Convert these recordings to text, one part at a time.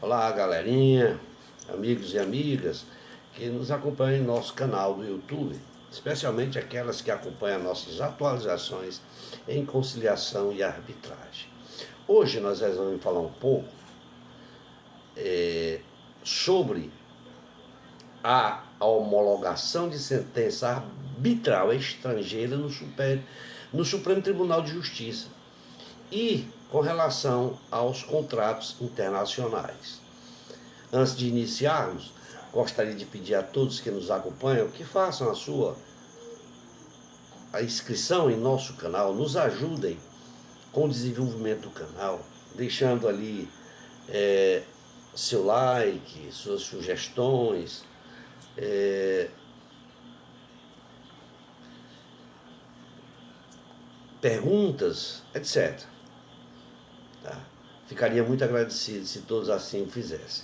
Olá, galerinha, amigos e amigas que nos acompanham em nosso canal do YouTube, especialmente aquelas que acompanham nossas atualizações em conciliação e arbitragem. Hoje nós vamos falar um pouco sobre a homologação de sentença arbitral estrangeira no Supremo Tribunal de Justiça e com relação aos contratos internacionais. Antes de iniciarmos, gostaria de pedir a todos que nos acompanham que façam a inscrição em nosso canal, nos ajudem com o desenvolvimento do canal, deixando ali seu like, suas sugestões, perguntas, etc. Tá? Ficaria muito agradecido se todos assim o fizessem.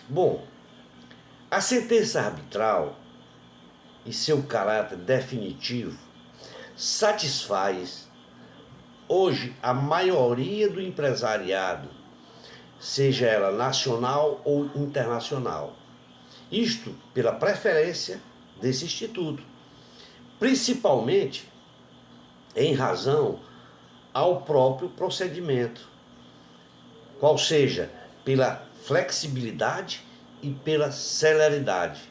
Bom, a sentença arbitral e seu caráter definitivo satisfaz hoje a maioria do empresariado, seja ela nacional ou internacional. Isto pela preferência desse instituto, principalmente em razão ao próprio procedimento, qual seja pela flexibilidade e pela celeridade,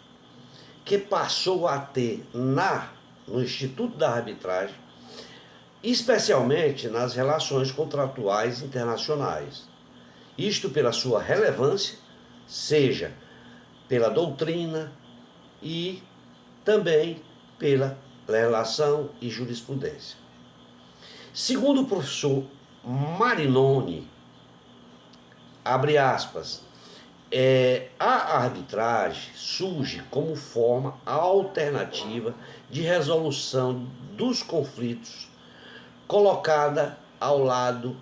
que passou a ter no Instituto da Arbitragem, especialmente nas relações contratuais internacionais. Isto pela sua relevância, seja pela doutrina e também pela relação e jurisprudência. Segundo o professor Marinoni, abre aspas, a arbitragem surge como forma alternativa de resolução dos conflitos, colocada ao lado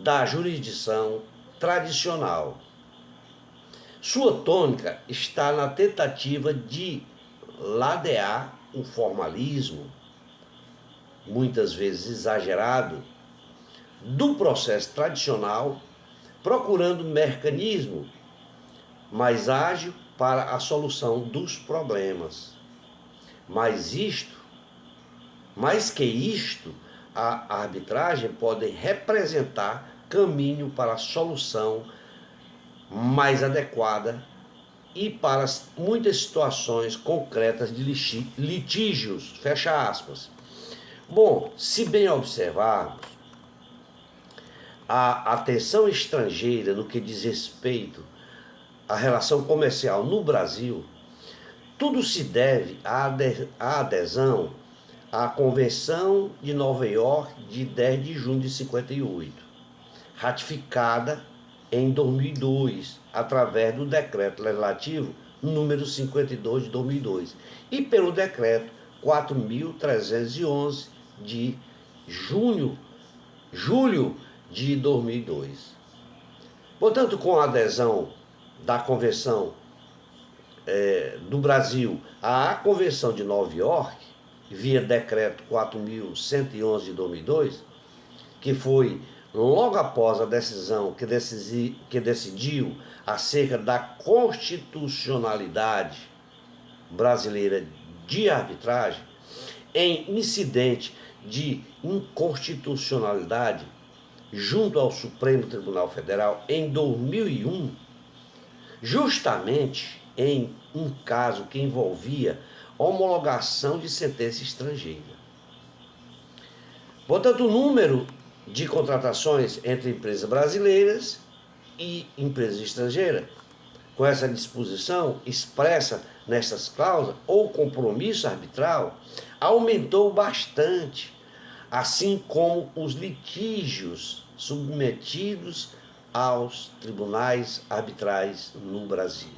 da jurisdição tradicional. Sua tônica está na tentativa de ladear o formalismo, muitas vezes exagerado, do processo tradicional, procurando mecanismo mais ágil para a solução dos problemas. Mais que isto, a arbitragem pode representar caminho para a solução mais adequada e para muitas situações concretas de litígios, fecha aspas. Bom, se bem observarmos, a atenção estrangeira no que diz respeito à relação comercial no Brasil, tudo se deve à adesão à Convenção de Nova York de 10 de junho de 58, ratificada em 2002, através do Decreto Legislativo número 52 de 2002 e pelo Decreto 4.311 de julho de 2002. Portanto, com a adesão da Convenção do Brasil à Convenção de Nova York, via Decreto 4.111 de 2002, que foi logo após a decisão que decidiu acerca da constitucionalidade brasileira de arbitragem, em incidente de inconstitucionalidade junto ao Supremo Tribunal Federal em 2001, justamente em um caso que envolvia homologação de sentença estrangeira. Portanto, o número de contratações entre empresas brasileiras e empresas estrangeiras, com essa disposição expressa nestas cláusulas ou compromisso arbitral, aumentou bastante, assim como os litígios submetidos aos tribunais arbitrais no Brasil.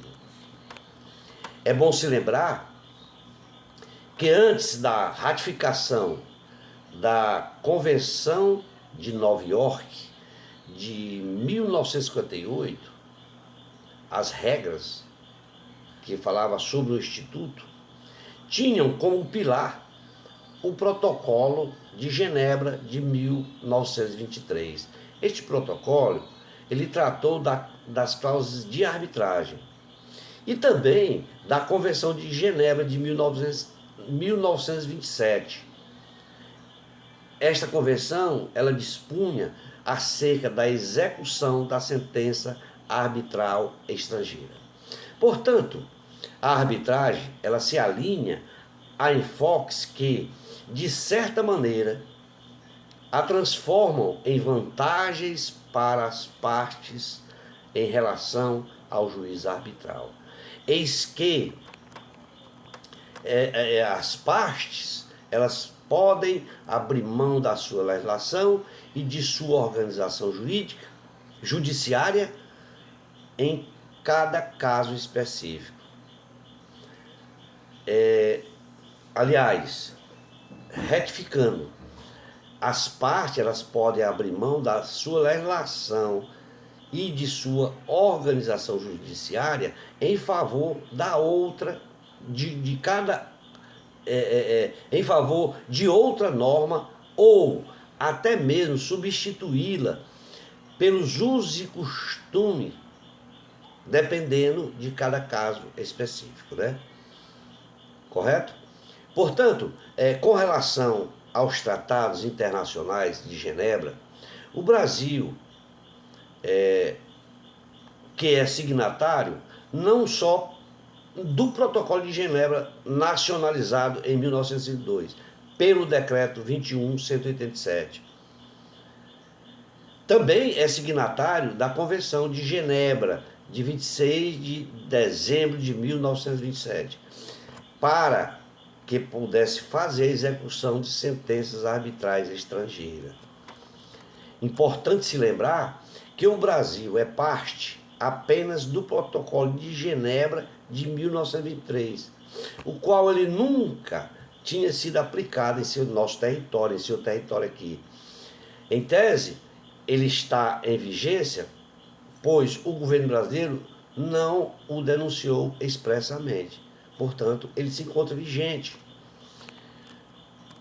É bom se lembrar que antes da ratificação da Convenção de Nova York de 1958, as regras que falavam sobre o Instituto tinham como pilar o Protocolo de Genebra de 1923. Este protocolo ele tratou das cláusulas de arbitragem e também da Convenção de Genebra de 1927. Esta convenção, ela dispunha acerca da execução da sentença arbitral estrangeira. Portanto, a arbitragem, ela se alinha a enfoques que, de certa maneira, a transformam em vantagens para as partes em relação ao juiz arbitral. Eis que as partes, elas podem abrir mão da sua legislação e de sua organização judiciária em cada caso específico. Aliás, retificando, as partes, elas podem abrir mão da sua legislação e de sua organização judiciária em favor da outra, em favor de outra norma, ou até mesmo substituí-la pelos usos e costumes, dependendo de cada caso específico, né? Correto? Portanto, com relação aos tratados internacionais de Genebra, o Brasil, que é signatário não só do Protocolo de Genebra, nacionalizado em 1902, pelo Decreto 21.187. Também é signatário da Convenção de Genebra, de 26 de dezembro de 1927, para que pudesse fazer a execução de sentenças arbitrais estrangeiras. Importante se lembrar que o Brasil é parte apenas do Protocolo de Genebra de 1923, o qual ele nunca tinha sido aplicado em seu território aqui. Em tese, ele está em vigência, pois o governo brasileiro não o denunciou expressamente. Portanto, ele se encontra vigente.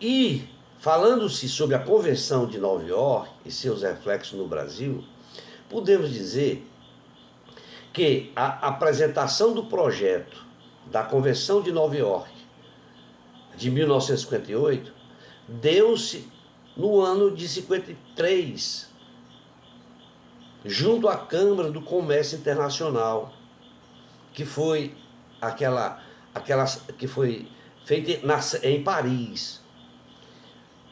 E, falando-se sobre a Convenção de Nova York e seus reflexos no Brasil, podemos dizer que a apresentação do projeto da Convenção de Nova York de 1958 deu-se no ano de 53, junto à Câmara do Comércio Internacional, que foi aquela que foi feita em Paris.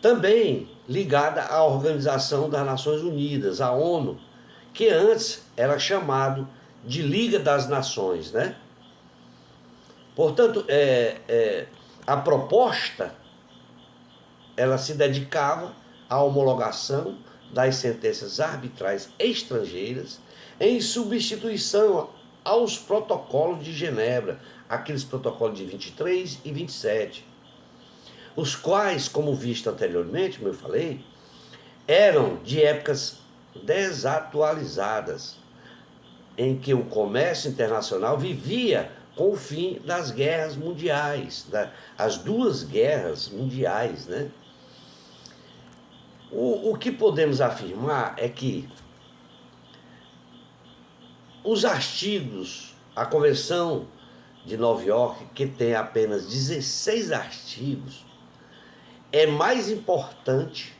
Também ligada à Organização das Nações Unidas, a ONU, que antes era chamado de Liga das Nações, né? Portanto, a proposta, ela se dedicava à homologação das sentenças arbitrais estrangeiras em substituição aos protocolos de Genebra, aqueles protocolos de 23 e 27, os quais, como visto anteriormente, como eu falei, eram de épocas desatualizadas, em que o comércio internacional vivia com o fim das guerras mundiais, as duas guerras mundiais, né? O que podemos afirmar é que os artigos, a Convenção de Nova York, que tem apenas 16 artigos, é a mais importante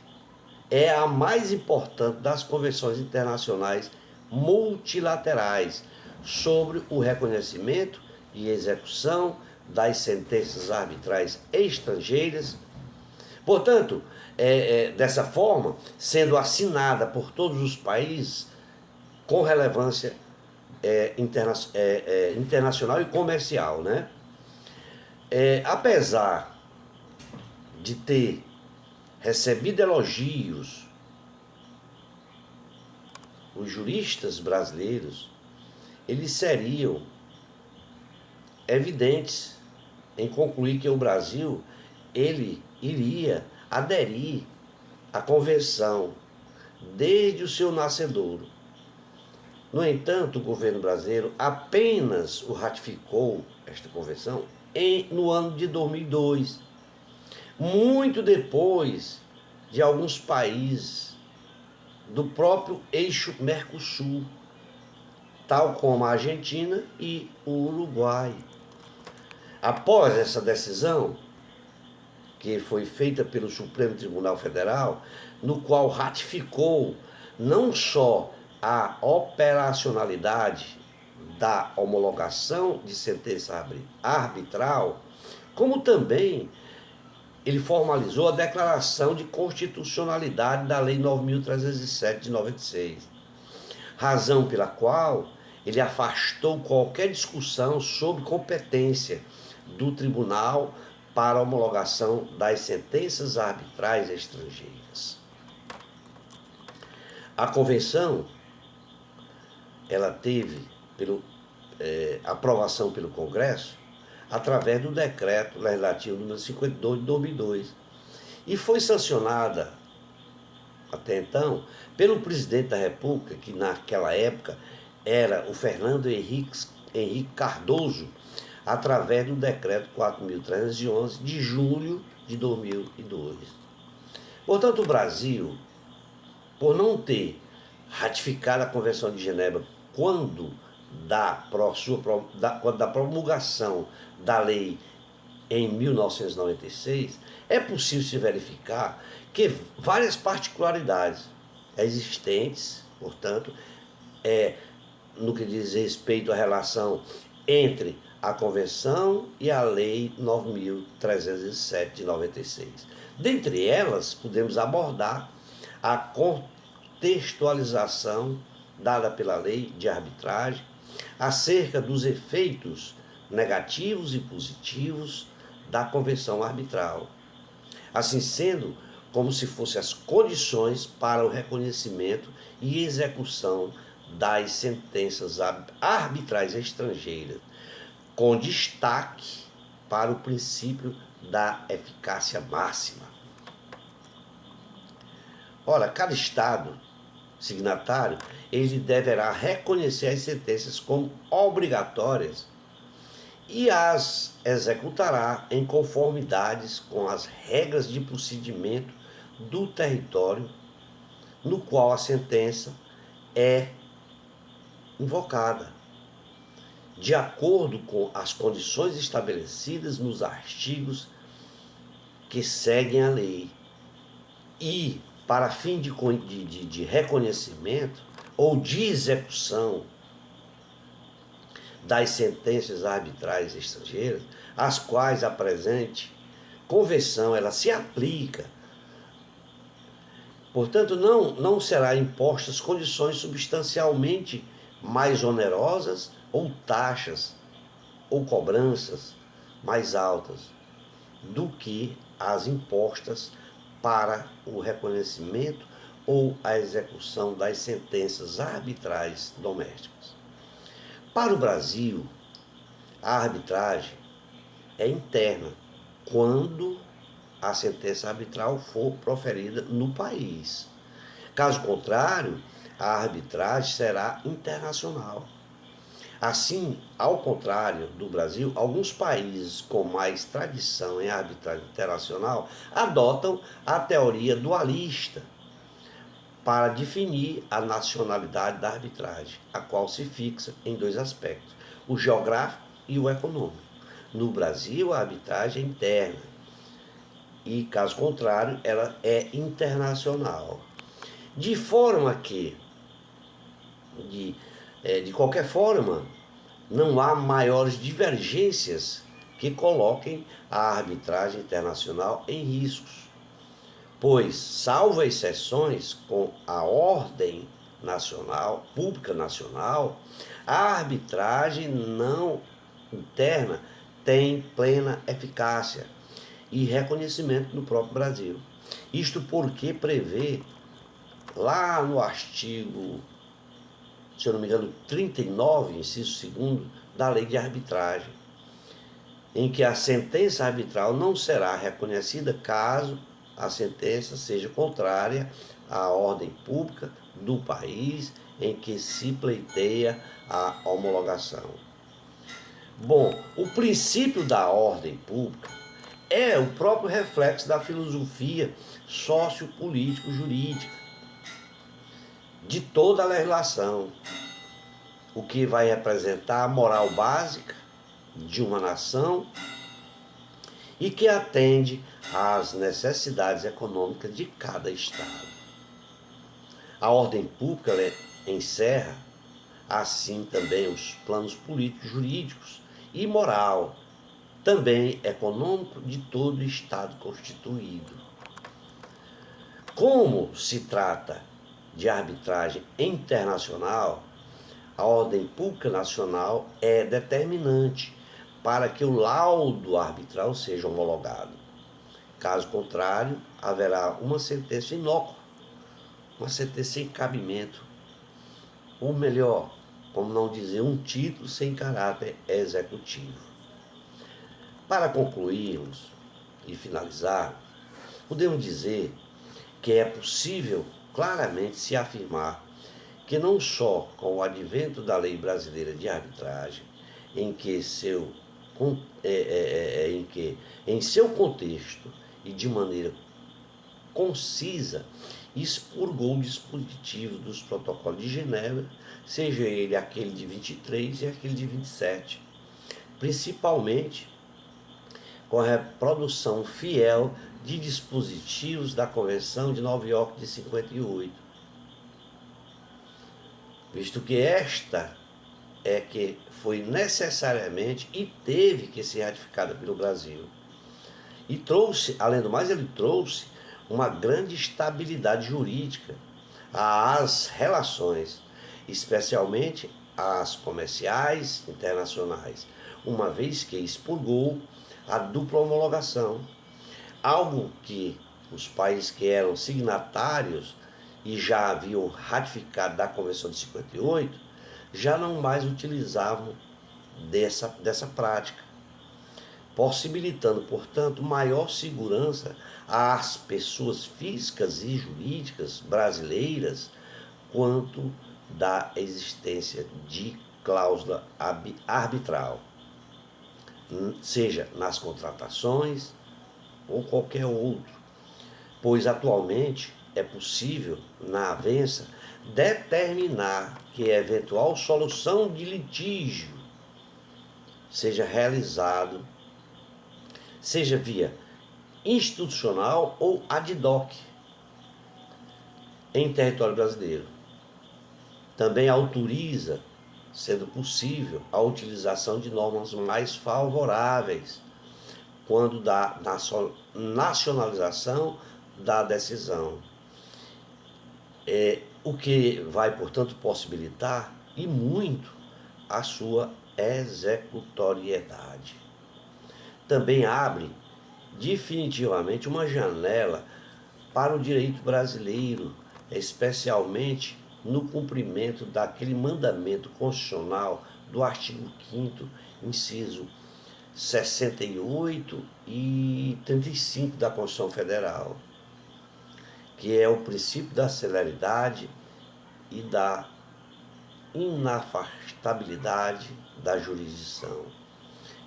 das convenções internacionais multilaterais sobre o reconhecimento e execução das sentenças arbitrais estrangeiras. Portanto, dessa forma, sendo assinada por todos os países com relevância internacional e comercial, né? Apesar de ter recebido elogios, os juristas brasileiros, eles seriam evidentes em concluir que o Brasil, ele iria aderir à convenção desde o seu nascedouro. No entanto, o governo brasileiro apenas o ratificou, esta convenção, no ano de 2002, muito depois de alguns países do próprio eixo Mercosul, tal como a Argentina e o Uruguai. Após essa decisão, que foi feita pelo Supremo Tribunal Federal, no qual ratificou não só a operacionalidade da homologação de sentença arbitral, como também ele formalizou a declaração de constitucionalidade da Lei 9.307 de 96, razão pela qual ele afastou qualquer discussão sobre competência do tribunal para a homologação das sentenças arbitrais estrangeiras. A convenção, ela teve aprovação pelo Congresso através do decreto legislativo número 52 de 2002 e foi sancionada até então pelo presidente da República, que naquela época era o Fernando Henrique Cardoso, através do decreto 4.311 de julho de 2002. Portanto, o Brasil, por não ter ratificado a Convenção de Genebra quando da promulgação da lei em 1996, é possível se verificar que várias particularidades existentes, portanto, no que diz respeito à relação entre a Convenção e a Lei 9.307 de 96. Dentre elas, podemos abordar a contextualização dada pela lei de arbitragem acerca dos efeitos negativos e positivos da convenção arbitral, assim sendo como se fossem as condições para o reconhecimento e execução das sentenças arbitrais estrangeiras, com destaque para o princípio da eficácia máxima. Ora, cada Estado signatário, ele deverá reconhecer as sentenças como obrigatórias e as executará em conformidades com as regras de procedimento do território no qual a sentença é invocada, de acordo com as condições estabelecidas nos artigos que seguem a lei. E, para fim de reconhecimento ou de execução das sentenças arbitrais estrangeiras, às quais a presente convenção ela se aplica. Portanto, não será impostas condições substancialmente mais onerosas ou taxas ou cobranças mais altas do que as impostas para o reconhecimento ou a execução das sentenças arbitrais domésticas. Para o Brasil, a arbitragem é interna quando a sentença arbitral for proferida no país. Caso contrário, a arbitragem será internacional. Assim, ao contrário do Brasil, alguns países com mais tradição em arbitragem internacional adotam a teoria dualista para definir a nacionalidade da arbitragem, a qual se fixa em dois aspectos, o geográfico e o econômico. No Brasil, a arbitragem é interna e, caso contrário, ela é internacional. De forma que, de qualquer forma, não há maiores divergências que coloquem a arbitragem internacional em riscos, pois, salvo exceções com a ordem nacional, pública nacional, a arbitragem não interna tem plena eficácia e reconhecimento no próprio Brasil. Isto porque prevê lá no artigo, se eu não me engano, 39, inciso 2º, da Lei de Arbitragem, em que a sentença arbitral não será reconhecida caso a sentença seja contrária à ordem pública do país em que se pleiteia a homologação. Bom, o princípio da ordem pública é o próprio reflexo da filosofia sociopolítico-jurídica. de toda a legislação, o que vai representar a moral básica de uma nação e que atende às necessidades econômicas de cada estado. A ordem pública encerra, assim também, os planos políticos, jurídicos e moral, também econômico, de todo o estado constituído. Como se trata de arbitragem internacional, a ordem pública nacional é determinante para que o laudo arbitral seja homologado. Caso contrário, haverá uma sentença inócua, uma sentença sem cabimento, ou melhor, como não dizer, um título sem caráter executivo. Para concluirmos e finalizar, podemos dizer que é possível claramente se afirmar que não só com o advento da lei brasileira de arbitragem, em seu contexto e de maneira concisa expurgou o dispositivo dos protocolos de Genebra, seja ele aquele de 23 e aquele de 27, principalmente com a reprodução fiel de dispositivos da Convenção de Nova York de 58. Visto que esta é que foi necessariamente e teve que ser ratificada pelo Brasil. E trouxe, além do mais, ele trouxe uma grande estabilidade jurídica às relações, especialmente às comerciais internacionais, uma vez que expurgou a dupla homologação, algo que os países que eram signatários e já haviam ratificado da Convenção de 58, já não mais utilizavam dessa prática, possibilitando, portanto, maior segurança às pessoas físicas e jurídicas brasileiras quanto da existência de cláusula arbitral, seja nas contratações ou qualquer outro, pois atualmente é possível, na avença, determinar que a eventual solução de litígio seja realizado, seja via institucional ou ad hoc, em território brasileiro. Também autoriza, sendo possível, a utilização de normas mais favoráveis quando da nacionalização da decisão. O que vai, portanto, possibilitar, e muito, a sua executoriedade. Também abre definitivamente uma janela para o direito brasileiro, especialmente no cumprimento daquele mandamento constitucional do artigo 5º, inciso 68 e 35 da Constituição Federal, que é o princípio da celeridade e da inafastabilidade da jurisdição,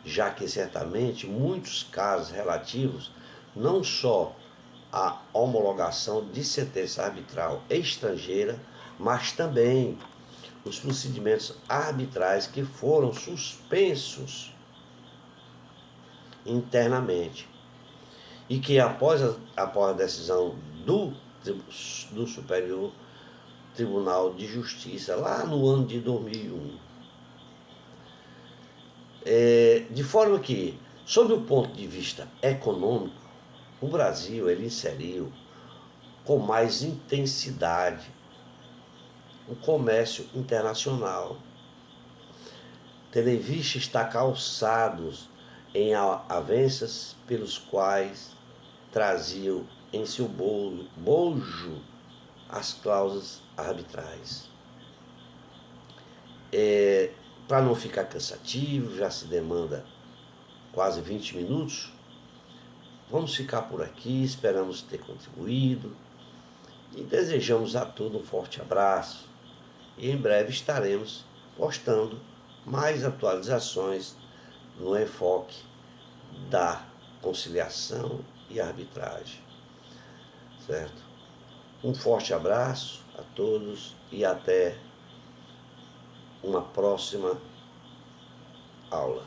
já que certamente muitos casos relativos não só à homologação de sentença arbitral estrangeira, mas também os procedimentos arbitrais que foram suspensos internamente e que após a decisão do Superior Tribunal de Justiça, lá no ano de 2001. De forma que, sob o ponto de vista econômico, o Brasil ele inseriu com mais intensidade o comércio internacional, tendo em vista estar calçados em avanças pelos quais traziam em seu bojo as cláusulas arbitrais. Para não ficar cansativo, já se demanda quase 20 minutos, vamos ficar por aqui, esperamos ter contribuído e desejamos a todos um forte abraço e em breve estaremos postando mais atualizações no enfoque da conciliação e arbitragem, certo? Um forte abraço a todos e até uma próxima aula.